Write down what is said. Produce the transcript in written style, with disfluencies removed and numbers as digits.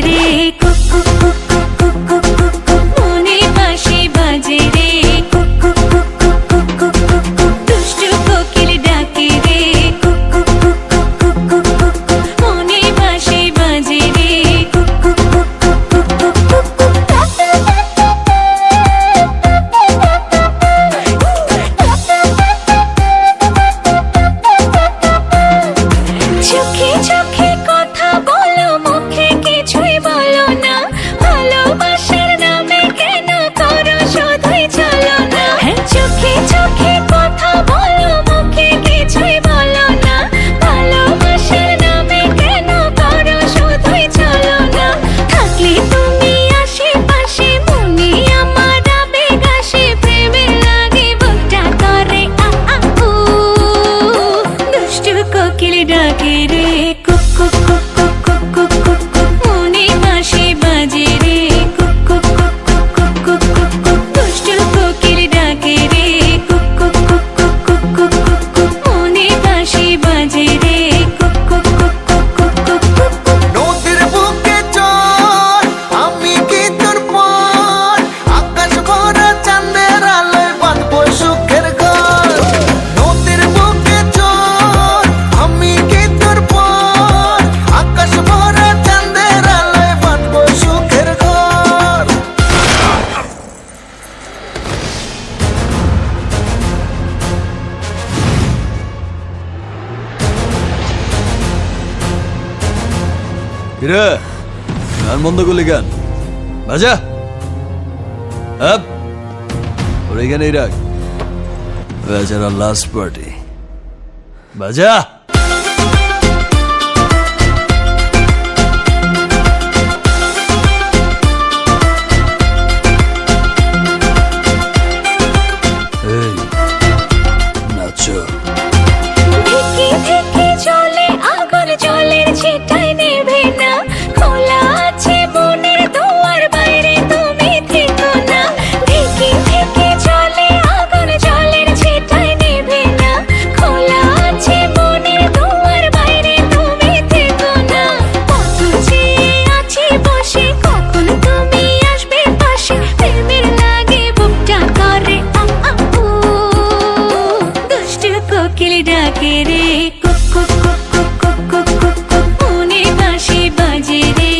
রে cook cook cook cook cook cook cook মনে বাঁশি বাজে রে cook cook cook cook cook cook cook দুষ্টু কোকিল ডাকে রে cook cook cook cook cook cook cook মনে বাঁশি বাজে রে cook cook cook cook cook cook cook চোখে চোখে কথা বলো মুখে কিছুই বলো না ভালোবাসার নামে কেন করো শুধুই চলো না চোখে চোখে কথা বলো মুখে কিছুই বলো না ভালোবাসার নামে কেন করো শুধুই চলো না থাকলে তুমি আশেপাশে মনে আমার আবেগ আসে প্রেমে লাগে বুকটা করে আ আ উ দুষ্টু কোকিল ডাকে রে cook cook cook cook cook cook cook cook মনে বাঁশি বাজে রে cook cook cook cook cook cook cook cook দুষ্টু কোকিল ডাকে রে cook cook cook cook cook cook cook cook মনে বাঁশি বাজে রে cook cook cook cook cook cook cook cook নদীর বুকে চল আমি কি তোর পর আকাশ ভরা চাঁদের আলোয় বাঁধবো সুখের ঘর নদীর বুকে চল আমি কি তোর পর আকাশ ভরা চাঁদের আলোয় বাঁধবো সুখের ঘর কিরে গান বন্ধ করলি গান বাজা আপ ওর এখানেই রাখ বেচারা লাস্ট পার্টি বাজা এই নাচো ঢেকে ঢেকে চলে আগুন জলের ছিটায় নেভে না খোলা আছে মনের দুয়ার বাইরে তুমি থেকো না ঢেকে ঢেকে চলে আগুন জলের ছিটায় নেভে না খোলা আছে মনের দুয়ার বাইরে তুমি থেকো না কত চেয়ে আছি বসে কখন তুমি আসবে পাশে প্রেমের লাগে বুকটা করে আ আ উ দুষ্টু কোকিল ডাকে রে cook cook cook cook cook cook cook cook মনে বাঁশি বাজে রে